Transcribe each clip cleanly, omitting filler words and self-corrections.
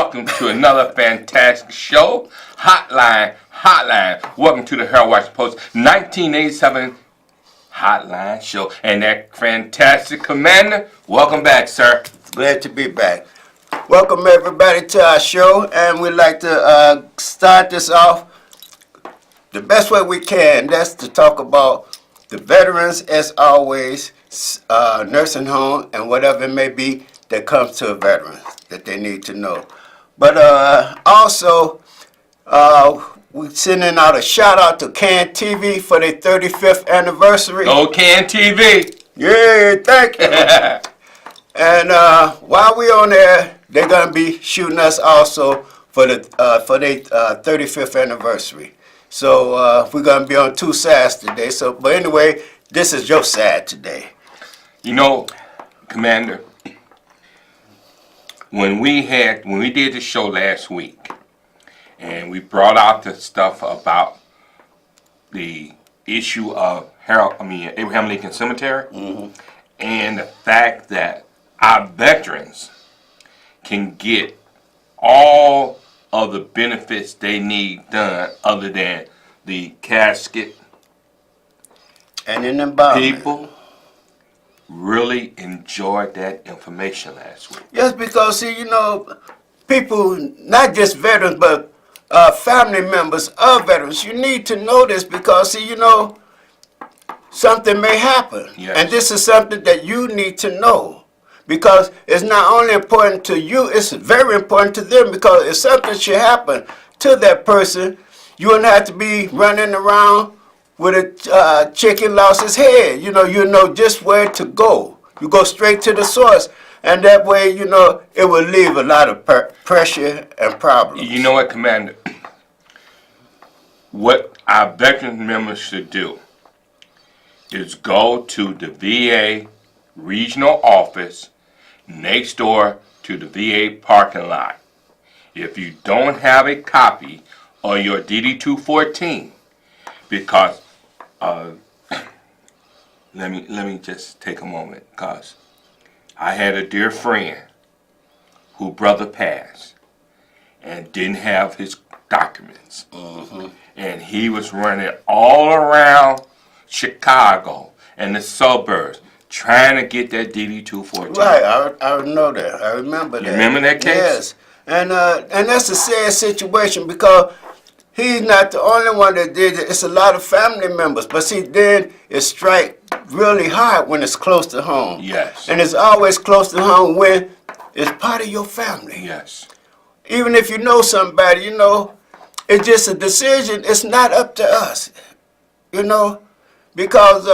welcome to another fantastic show. Hotline. Welcome to the Herald Washington Post 1987 Hotline Show. And that fantastic commander, welcome back, sir. Glad to be back. Welcome everybody to our show, and we'd like to start this off the best way we can. That's to talk about the veterans, as always, nursing home, and whatever it may be that comes to a veteran that they need to know. But also, we're sending out a shout out to Can TV for their 35th anniversary. Oh, Can TV. Yeah, thank you. And while we're on there, they're gonna be shooting us also for their 35th anniversary. So we're gonna be on two sides today. So, but anyway, this is your side today. You know, Commander, when we did the show last week, and we brought out the stuff about the issue of Abraham Lincoln Cemetery, and the fact that our veterans can get all of the benefits they need done other than the casket. And in embalmment. People really enjoyed that information last week. Yes, because, see, you know, people, not just veterans, but family members of veterans, you need to know this because, see, you know, something may happen. Yes. And this is something that you need to know. Because it's not only important to you, it's very important to them, because if something should happen to that person, you wouldn't have to be running around with a chicken lost his head. You know just where to go. You go straight to the source, and that way, you know, it will leave a lot of pressure and problems. You know what, Commander? What our veteran members should do is go to the VA regional office next door to the VA parking lot. If you don't have a copy of your DD-214, because let me just take a moment, because I had a dear friend whose brother passed and didn't have his documents, and he was running all around Chicago and the suburbs trying to get that DD-214. Right, I know that. I remember that. You remember that case? Yes, and that's a sad situation because he's not the only one that did it. It's a lot of family members. But see, then it strikes really hard when it's close to home. Yes. And it's always close to home when it's part of your family. Yes. Even if you know somebody, you know, it's just a decision. It's not up to us, you know, because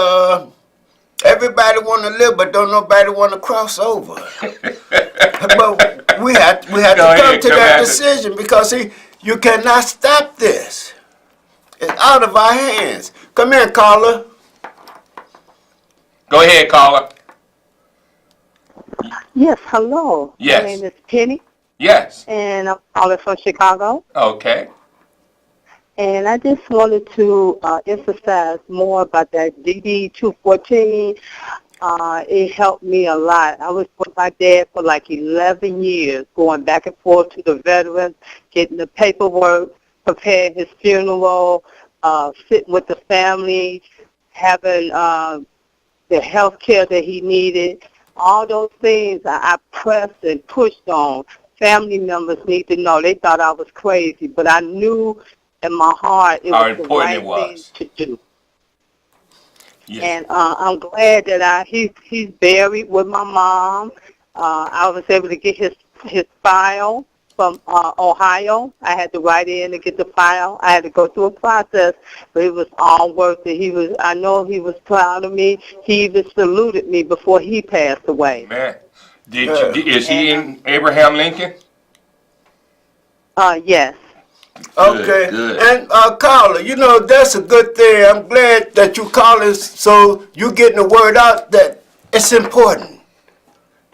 everybody want to live, but don't nobody want to cross over. But we have to come to that decision because, see, you cannot stop this. It's out of our hands. Come in, caller. Go ahead, caller. Yes, hello. Yes. My name is Penny. Yes. And I'm calling from Chicago. Okay. And I just wanted to emphasize more about that DD-214. It helped me a lot. I was with my dad for like 11 years, going back and forth to the veterans, getting the paperwork, preparing his funeral, sitting with the family, having the health care that he needed. All those things I pressed and pushed on. Family members need to know. They thought I was crazy, but I knew in my heart it was the right thing to do. Yes. And I'm glad that he's buried with my mom. I was able to get his file from Ohio. I had to write in to get the file. I had to go through a process, but it was all worth it. I know he was proud of me. He even saluted me before he passed away. Man, is he in Abraham Lincoln? Yes. Okay, good. And caller, you know, that's a good thing. I'm glad that you calling, so you getting the word out that it's important.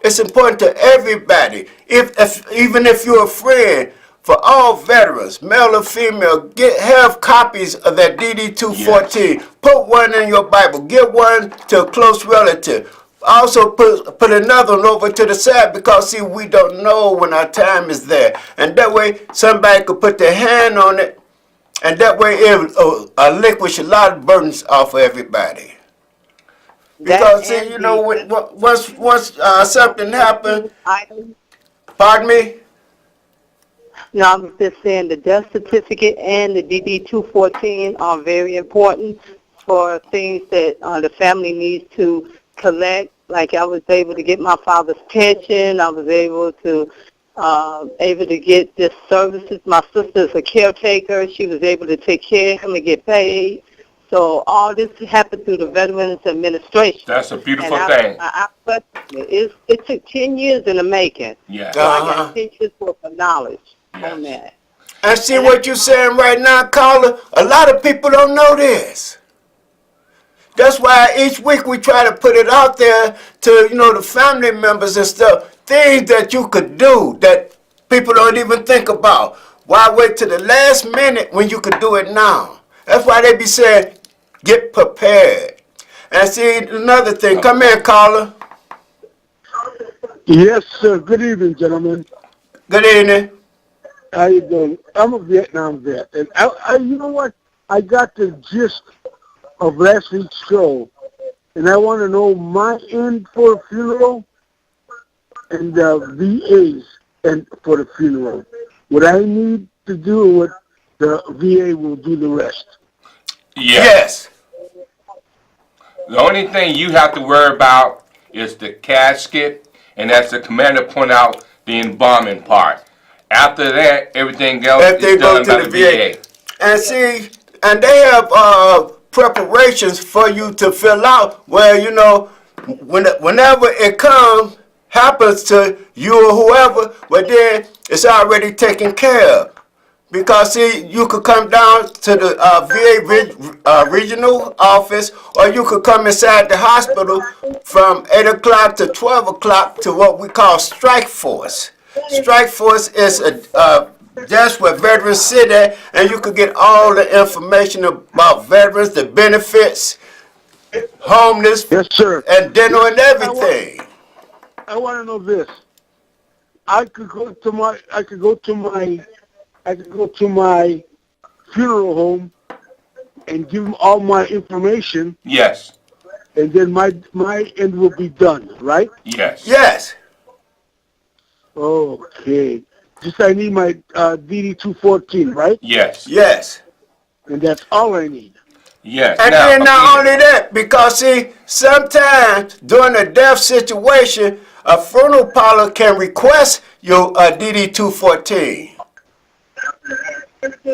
It's important to everybody. Even if you're a friend, for all veterans, male or female, have copies of that DD-214. Yes. Put one in your Bible. Give one to a close relative. also put another one over to the side because see we don't know when our time is there, and that way somebody could put their hand on it, and that way it will relinquish a lot of burdens off of everybody. Because see, you know, once something happens, pardon me. No, I was just saying the death certificate and the DD-214 are very important for things that the family needs to collect. Like I was able to get my father's pension. I was able to get this services. My sister's a caretaker. She was able to take care of him and get paid. So all this happened through the Veterans Administration. That's a beautiful thing. It took 10 years in the making. Yeah. So I got 10 years worth of knowledge on that. And see what you're saying right now, caller? A lot of people don't know this. That's why each week we try to put it out there to, you know, the family members and stuff. Things that you could do that people don't even think about. Why wait to the last minute when you could do it now? That's why they be saying, get prepared. And see, another thing. Come in, caller. Yes, sir. Good evening, gentlemen. Good evening. How you doing? I'm a Vietnam vet. And you know what? I got the gist of last week's show, and I want to know my end for the funeral and the VA's end for the funeral. What I need to do, what the VA will do the rest. Yes. The only thing you have to worry about is the casket, and as the commander pointed out, the embalming part. After that, everything else is done by the VA. And see, and they have preparations for you to fill out where, you know, whenever it happens to you or whoever, well then it's already taken care of. Because see, you could come down to the VA regional office, or you could come inside the hospital from 8 o'clock to 12 o'clock to what we call strike force. Strike force is that's where veterans sit at, and you could get all the information about veterans, the benefits, homeless, Yes, sir. and dental and everything. I want to know this. I could go to my funeral home and give them all my information. Yes. And then my end will be done, right? Yes. Yes. Okay. Just I need my DD-214, right? Yes. Yes. And that's all I need. Yes. And now, then not again, only that, because see, sometimes during a death situation, a funeral parlor can request your DD-214.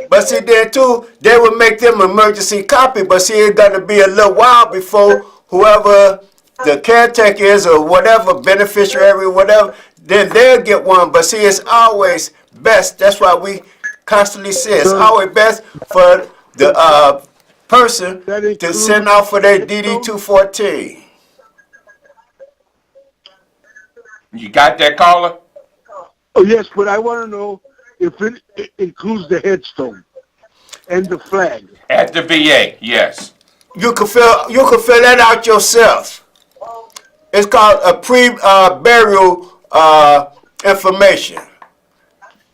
But see, then too, they will make them emergency copy. But see, it's got to be a little while before whoever the caretaker is or whatever, beneficiary or whatever, then they'll get one. But see, it's always best. That's why we constantly say it's always best for the person to send out for their DD-214. you got that, caller? Oh, yes, but I want to know if it includes the headstone and the flag. At the VA, yes. You can fill that out yourself. It's called a pre-burial information.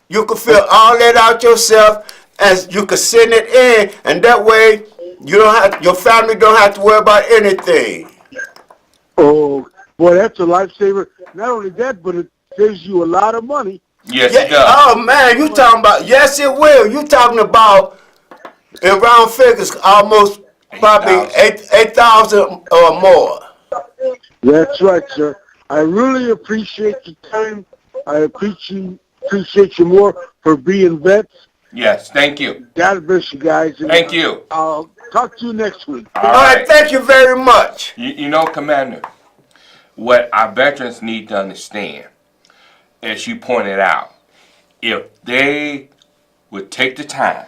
You can fill all that out yourself, and you can send it in, and that way your family don't have to worry about anything. Oh, boy, that's a lifesaver. Not only that, but it saves you a lot of money. Yes, Yeah, it does. oh man, you talking about, yes it will. You talking about, in round figures, almost probably 8,000 or more. That's right, sir. I really appreciate your time. I appreciate you more for being vets. Yes, thank you. God bless you guys. And Thank you. I'll talk to you next week. All right, thank you very much. You know, Commander, what our veterans need to understand, as you pointed out, if they would take the time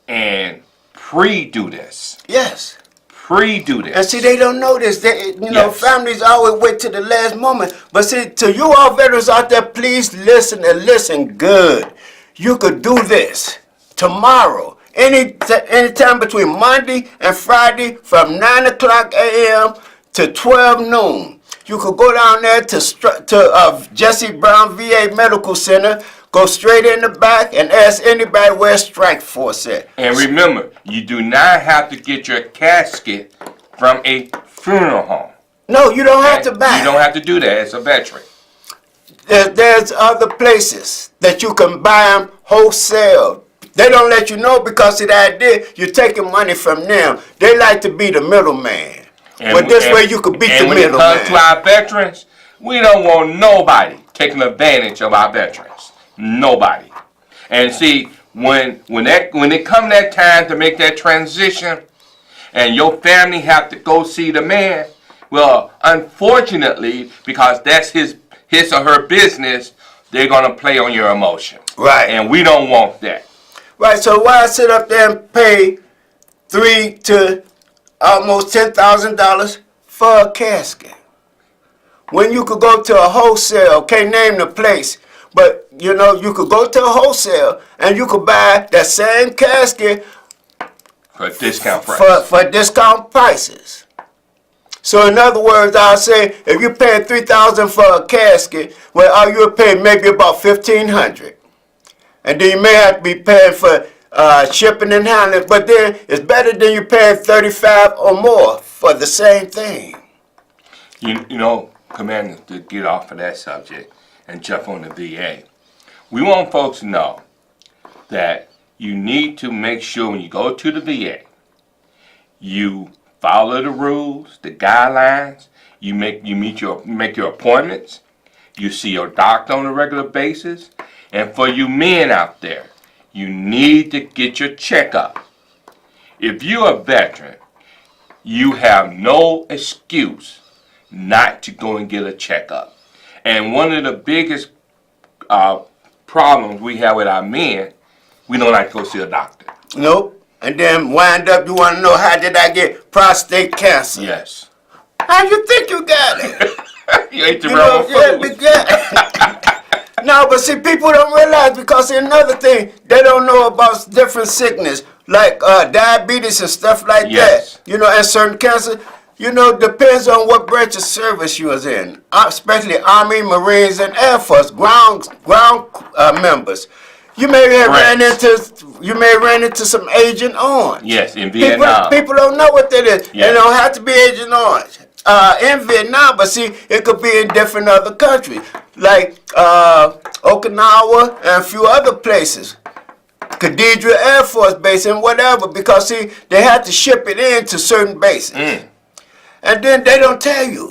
and pre-do this. Yes. Pre-do this. And see, they don't know this. They, Yes. families always wait to the last moment. But see, to you all veterans out there, please listen and listen good. You could do this tomorrow, any time between Monday and Friday from 9 o'clock a.m. to 12 noon. You could go down there to Jesse Brown VA Medical Center, go straight in the back and ask anybody where Strike Force at. And remember, you do not have to get your casket from a funeral home. No, you don't have to buy. You don't have to do that as a veteran. There's other places that you can buy them wholesale. They don't let you know because of the idea you're taking money from them. They like to be the middleman. But this way you could beat the middleman. And when it comes to our veterans, we don't want nobody taking advantage of our veterans. Nobody. And see, when it come that time to make that transition, and your family have to go see the man, well, unfortunately, because that's his or her business, they're gonna play on your emotion. Right. And we don't want that. Right, so why sit up there and pay $3,000 to almost $10,000 for a casket? When you could go to a wholesale, can't name the place, but you know, you could go to a wholesale and you could buy that same casket For a discount price. for discount prices. So in other words, I'll say if you're paying $3,000 for a casket, well, all you're paying maybe about $1,500. And then you may have to be paying for shipping and handling, but then it's better than you paying $35 or more for the same thing. You know, Commander, to get off of that subject and jump on the VA, we want folks to know that you need to make sure when you go to the VA, you follow the rules, the guidelines. You make your appointments. You see your doctor on a regular basis. And for you men out there, you need to get your checkup. If you're a veteran, you have no excuse not to go and get a checkup. And one of the biggest problems we have with our men, we don't like to go see a doctor. Nope. And then wind up, you want to know, how did I get prostate cancer? Yes. How you think you got it? You ate the wrong food. No, but see, people don't realize, because another thing, they don't know about different sickness, like diabetes and stuff like Yes. that. You know, and certain cancer, you know, depends on what branch of service you was in, especially Army, Marines, and Air Force, ground members. You may have ran into some Agent Orange. Yes, in Vietnam. People don't know what that is. Yes. They don't have to be Agent Orange. In Vietnam, but see, it could be in different other countries, like Okinawa and a few other places. Cathedral Air Force Base and whatever, because see, they had to ship it in to certain bases. And then they don't tell you,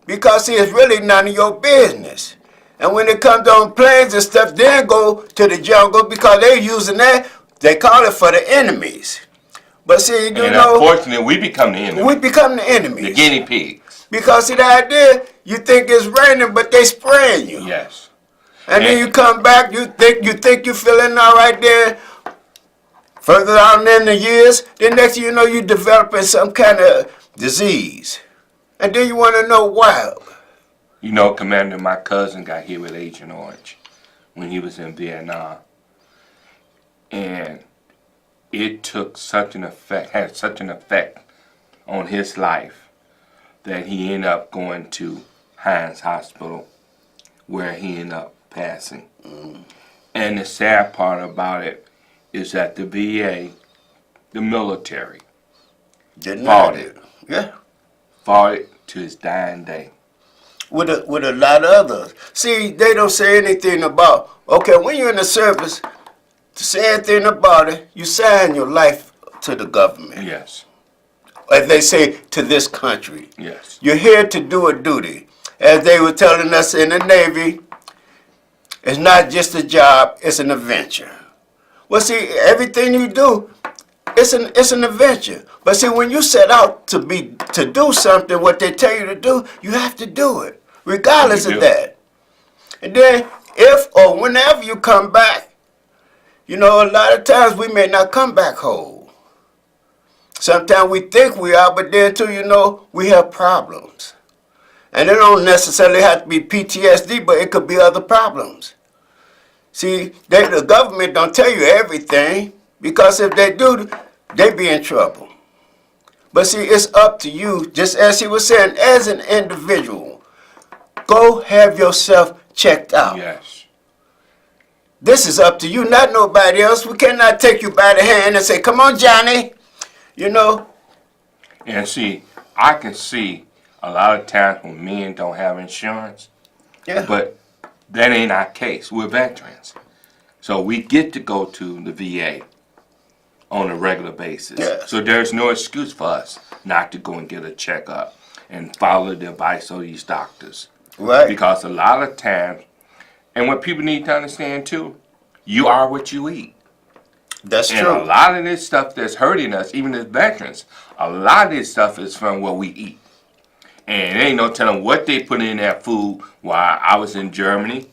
because see, it's really none of your business. And when it comes on planes and stuff, then go to the jungle, because they're using that, they call it for the enemies. But see, you know, unfortunately, we become the enemy. we become the enemies. The guinea pigs. Because see, the idea, you think it's raining, but they spraying you. Yes. And then you come back, you think you're feeling all right there. Further on in the years, then next thing you know, you're developing some kind of disease. And then you want to know why. You know, Commander, my cousin got hit with Agent Orange when he was in Vietnam. And it took had such an effect on his life that he ended up going to Hines Hospital, where he ended up passing. And the sad part about it is that the VA, the military, fought it. Yeah. Fought it to his dying day. With a lot of others. See, they don't say anything about, okay, when you're in the service, to say anything about it, you sign your life to the government. Yes. As they say, to this country. Yes. You're here to do a duty. As they were telling us in the Navy, it's not just a job, it's an adventure. Well, see, everything you do, it's an adventure. But see, when you set out to do something, what they tell you to do, you have to do it, regardless of that. And then, if or whenever you come back, you know, a lot of times we may not come back whole. Sometimes we think we are, but then too, you know, we have problems. And it don't necessarily have to be PTSD, but it could be other problems. See, the government don't tell you everything, because if they do, they be in trouble. But see, it's up to you, just as he was saying, as an individual. Go have yourself checked out. Yes. This is up to you, not nobody else. We cannot take you by the hand and say, come on, Johnny. You know? And see, I can see a lot of times when men don't have insurance, Yeah. but that ain't our case. We're veterans. So we get to go to the VA on a regular basis. Yes. So there's no excuse for us not to go and get a checkup and follow the advice of these doctors. Right. Because a lot of times, and what people need to understand too, you are what you eat. That's And true. a lot of this stuff that's hurting us, even as veterans, a lot of this stuff is from what we eat. And there ain't no telling what they put in that food while I was in Germany,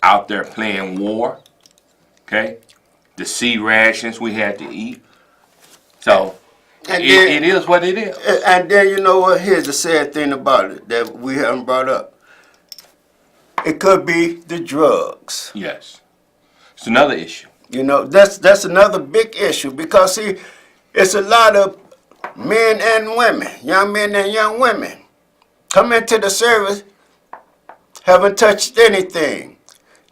out there playing war. Okay? The sea rations we had to eat. So, And it is what it is. And then you know what? Here's the sad thing about it that we haven't brought up. It could be the drugs. Yes. It's another issue. You know, that's another big issue because see, it's a lot of men and women, young men and young women, come into the service, haven't touched anything.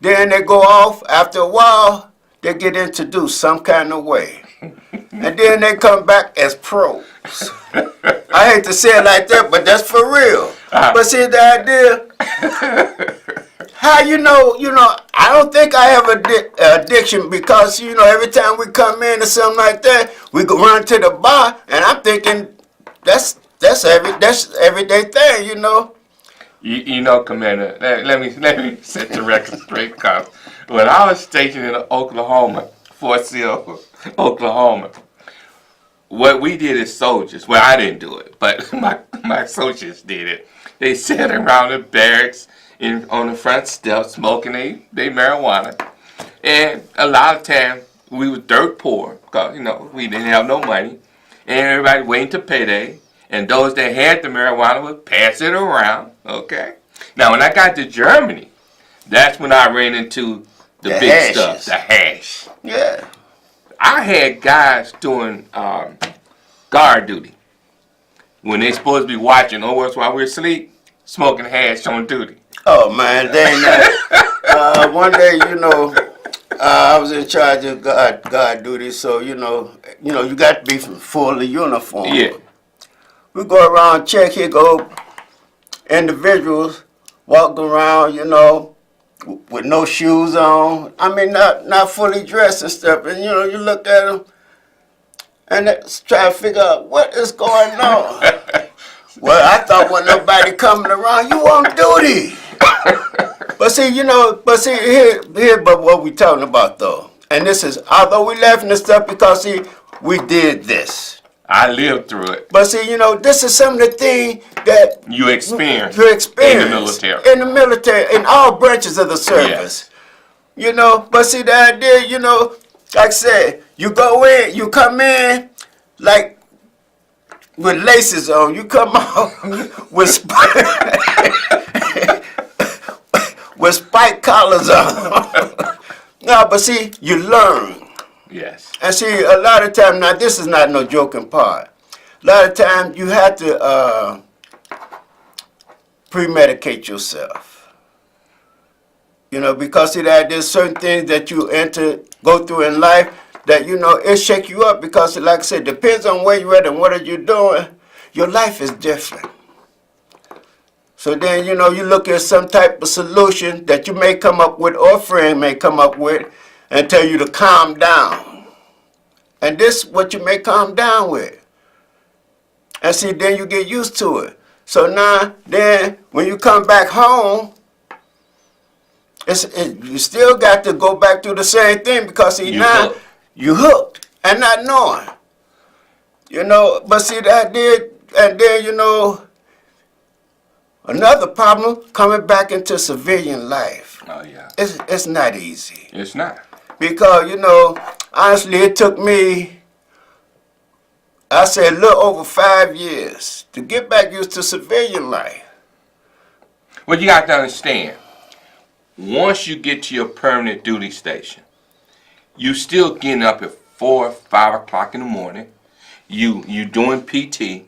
Then they go off. After a while, they get introduced some kind of way. And then they come back as pros. I hate to say it like that, but that's for real. But see, the idea, how you know, I don't think I have addiction because, every time we come in or something like that, we go run to the bar, and I'm thinking that's everyday thing, You know, Commander, let me set the record straight, because when I was stationed in Oklahoma, Fort Sill, Oklahoma, what we did as soldiers, well, I didn't do it, but my soldiers did it. They sat around the barracks on the front steps smoking they marijuana. And a lot of times we were dirt poor because, we didn't have no money. And everybody waiting to payday. And those that had the marijuana would pass it around, okay? Now, when I got to Germany, that's when I ran into the big hashes. stuff, the hash. Yeah. I had guys doing guard duty. When they supposed to be watching over us while we're asleep, smoking hash on duty. Oh man, they ain't that. One day, I was in charge of guard duty, so you got to be fully uniform. Yeah. We go around, check, here go individuals walking around, with no shoes on. I mean, not fully dressed and stuff. And, you look at them and try to figure out what is going on. Well, I thought when nobody coming around, you on duty. But see, here, but what we talking about though. And this is, although we laughing and stuff because, see, we did this. I lived through it. But see, this is some of the things that You experienced in in the military. In the military, in all branches of the service. Yes. But see, the idea, like I said, you go in, you come in, like, with laces on. You come out with with spike collars on. No, but see, you learn. Yes. And see, a lot of times, now this is not no joking part. A lot of times you have to pre-medicate yourself. Because see that there's certain things that you go through in life that, it shake you up because, like I said, depends on where you're at and what are you doing. Your life is different. So then, you look at some type of solution that you may come up with or a friend may come up with and tell you to calm down. And this is what you may calm down with. And see, then you get used to it. So now, then, when you come back home, you still got to go back through the same thing because see, now you hooked and not knowing. But see, that did, and then, another problem coming back into civilian life. Oh, yeah. It's not easy. It's not. Because, honestly, it took me, I say, a little over 5 years to get back used to civilian life. Well, you got to understand, once you get to your permanent duty station, you still getting up at 4 or 5 o'clock in the morning. You doing PT.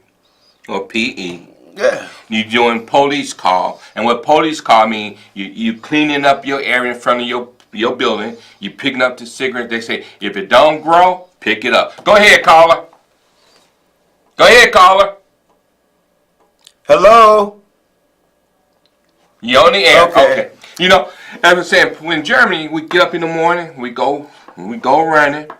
or PE. Yeah. You doing police call, and what police call mean, you cleaning up your area in front of your building. You picking up the cigarette. They say if it don't grow, pick it up. Go ahead, caller. Go ahead, caller. Hello. You on the air? Okay. You know, as I said, in Germany, we get up in the morning, we go running,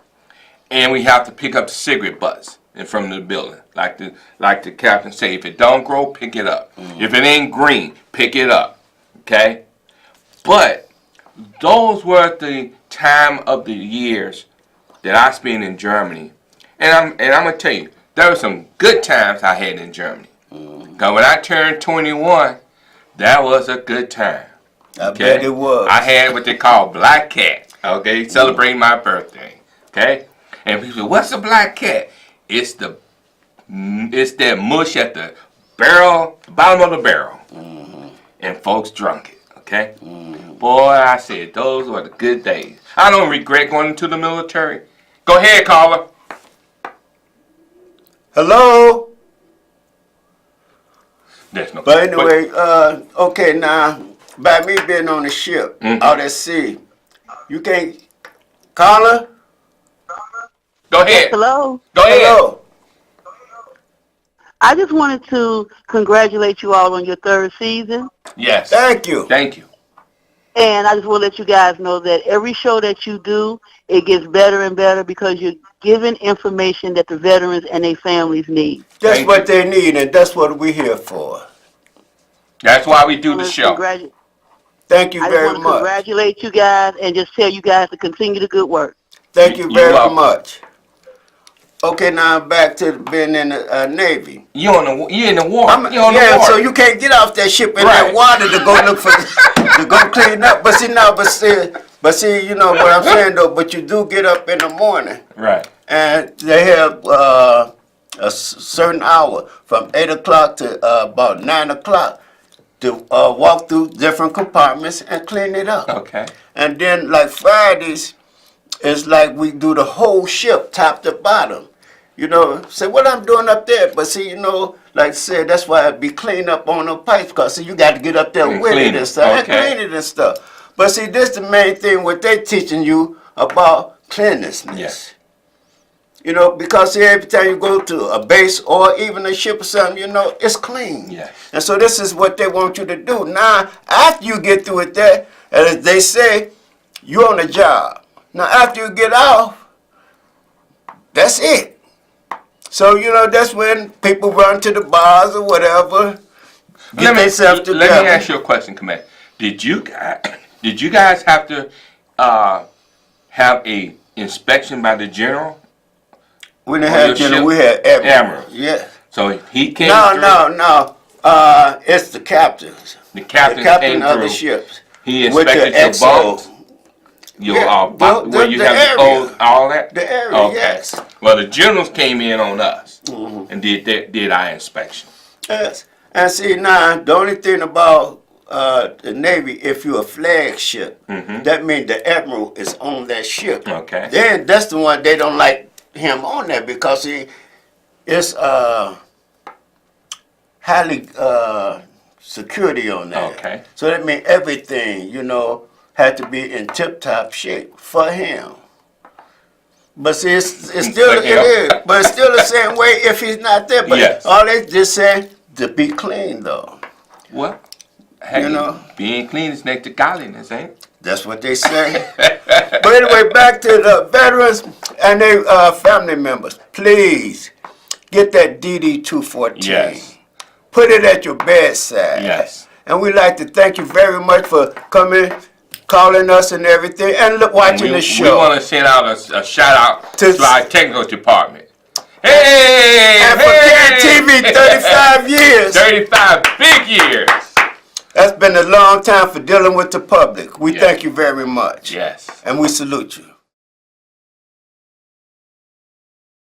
and we have to pick up the cigarette butts in front of the building. Like the captain say, if it don't grow, pick it up. If it ain't green, pick it up. Okay? But those were the time of the years that I spent in Germany. And I'm gonna tell you, there were some good times I had in Germany. Cause when I turned 21, that was a good time. I bet it was. I had what they call black cat. Okay, celebrating my birthday. Okay, and people say, "What's a black cat?" It's that mush at the barrel, bottom of the barrel, and folks drunk it. Okay, boy, I said those were the good days. I don't regret going into the military. Go ahead, caller. Hello. There's no. But anyway, okay, now, by me being on the ship out at sea, you can't call her? Go ahead. Hello. Go ahead. Hello. I just wanted to congratulate you all on your 3rd season. Yes. Thank you. Thank you. And I just want to let you guys know that every show that you do, it gets better and better because you're giving information that the veterans and their families need. That's Thank what they need, and that's what we're here for. That's why we do the show. Thank you I just very want to much. congratulate you guys and just tell you guys to continue the good work. Thank you You're very welcome. much. Okay, now back to being in the Navy. You in the war. You're on the Yeah, water. so you can't get off that ship in Right. that water to go look for, to go clean up. But see, you know what I'm saying though. But you do get up in the morning, Right. and they have certain hour from 8 o'clock to about 9 o'clock to walk through different compartments and clean it up. Okay. And then like Fridays, it's like we do the whole ship top to bottom. You know, say what I'm doing up there, but see, you know, like I said, that's why I be clean up on the pipes, cause see, you got to get up there And with clean it it, and stuff, and okay. clean it and stuff. But see, this the main thing what they teaching you about cleanliness. Yes. You know, because see, every time you go to a base or even a ship or something, you know, it's clean. Yes. And so this is what they want you to do. Now, after you get through with that, as they say, you're on the job. Now, after you get off, that's it. So, you know, that's when people run to the bars or whatever, get themselves together. Let me ask you a question, Commander. Did you guys have to have a inspection by the general? We didn't on have your general, ship? we had admiral. Admiral. Yeah. So he came No, through. no. It's the captains. The captain, The captain came of through. the ships. He With inspected the your XO. bunks, your Yeah, where you the have the area. clothes, all that. The area, Okay. yes. Well, the generals came in on us and did our inspection. Yes. And see, now, the only thing about the Navy, if you're a flagship, that means the admiral is on that ship. Okay. Then that's the one they don't like him on there because it's highly security on that. Okay. So that means everything, you know, had to be in tip-top shape for him. But see, it's still For him. but it's still the same way if he's not there. But Yes. all they just saying to be clean though. Well, hey, You know. being clean is next to godliness, ain't it? That's what they say. But anyway, back to the veterans and their family members. Please get that DD 214. Yes. Put it at your bedside. Yes. And we'd like to thank you very much for coming, calling us and everything, and watching the show. We want to send out a shout out To- to our technical department. Hey! And for TV, 35 years. 35 big years. That's been a long time for dealing with the public. We Yes. thank you very much. Yes. And we salute you.